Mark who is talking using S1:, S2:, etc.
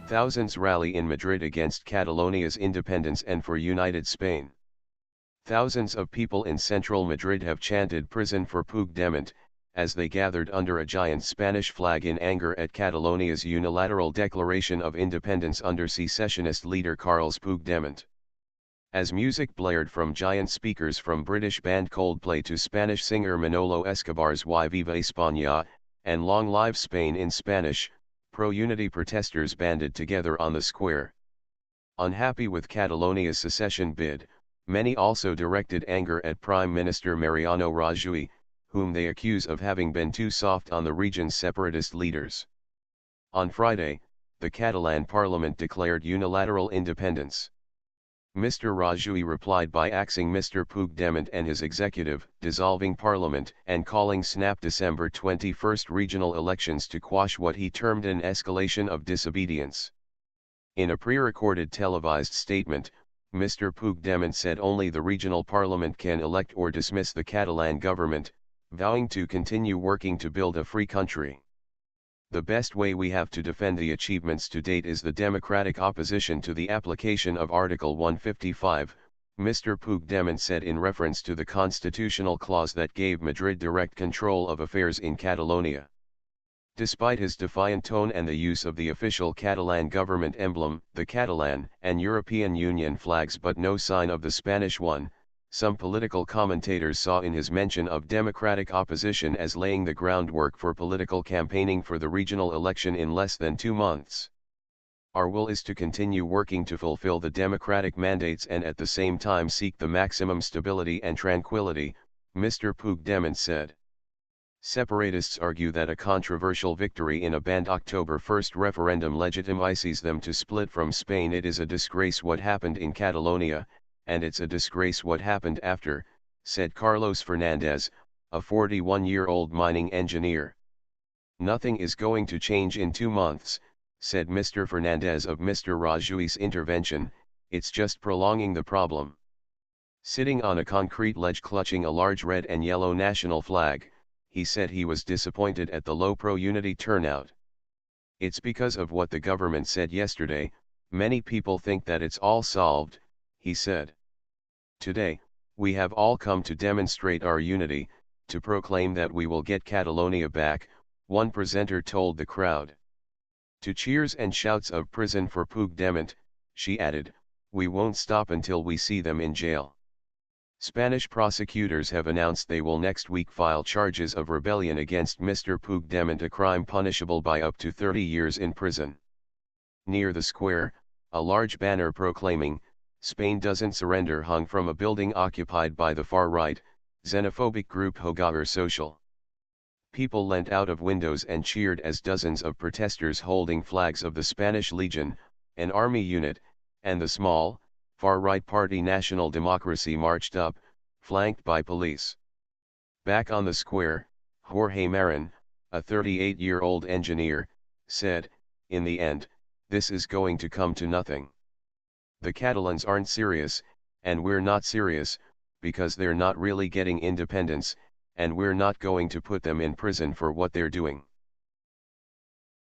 S1: Thousands rally in Madrid against Catalonia's independence and for united Spain. Thousands of people in central Madrid have chanted "Prison for Puigdemont," as they gathered under a giant Spanish flag in anger at Catalonia's unilateral declaration of independence under secessionist leader Carles Puigdemont. As music blared from giant speakers from British band Coldplay to Spanish singer Manolo Escobar's Y Viva España, and Long Live Spain in Spanish, pro-unity protesters banded together on the square. Unhappy with Catalonia's secession bid, many also directed anger at Prime Minister Mariano Rajoy, whom they accuse of having been too soft on the region's separatist leaders. On Friday, the Catalan parliament declared unilateral independence. Mr. Rajoy replied by axing Mr. Puigdemont and his executive, dissolving parliament and calling snap December 21 regional elections to quash what he termed an escalation of disobedience. In a pre-recorded televised statement, Mr. Puigdemont said only the regional parliament can elect or dismiss the Catalan government, vowing to continue working to build a free country. The best way we have to defend the achievements to date is the democratic opposition to the application of Article 155, Mr. Puigdemont said in reference to the constitutional clause that gave Madrid direct control of affairs in Catalonia. Despite his defiant tone and the use of the official Catalan government emblem, the Catalan and European Union flags but no sign of the Spanish one, some political commentators saw in his mention of democratic opposition as laying the groundwork for political campaigning for the regional election in less than 2 months. Our will is to continue working to fulfill the democratic mandates and at the same time seek the maximum stability and tranquility, Mr. Puigdemont said. Separatists argue that a controversial victory in a banned October 1 referendum legitimizes them to split from Spain. It is a disgrace what happened in Catalonia, and it's a disgrace what happened after, said Carlos Fernandez, a 41-year-old mining engineer. Nothing is going to change in 2 months, said Mr. Fernandez of Mr. Rajoy's intervention, it's just prolonging the problem. Sitting on a concrete ledge clutching a large red and yellow national flag, he said he was disappointed at the low pro-unity turnout. It's because of what the government said yesterday, many people think that it's all solved, he said. Today, we have all come to demonstrate our unity, to proclaim that we will get Catalonia back, one presenter told the crowd. To cheers and shouts of "Prison for Puigdemont," she added, "We won't stop until we see them in jail." Spanish prosecutors have announced they will next week file charges of rebellion against Mr. Puigdemont, a crime punishable by up to 30 years in prison. Near the square, a large banner proclaiming, "Spain doesn't surrender," hung from a building occupied by the far-right, xenophobic group Hogar Social. People leant out of windows and cheered as dozens of protesters holding flags of the Spanish Legion, an army unit, and the small, far-right party National Democracy marched up, flanked by police. Back on the square, Jorge Marin, a 38-year-old engineer, said, "In the end, this is going to come to nothing. The Catalans aren't serious, and we're not serious, because they're not really getting independence, and we're not going to put them in prison for what they're doing."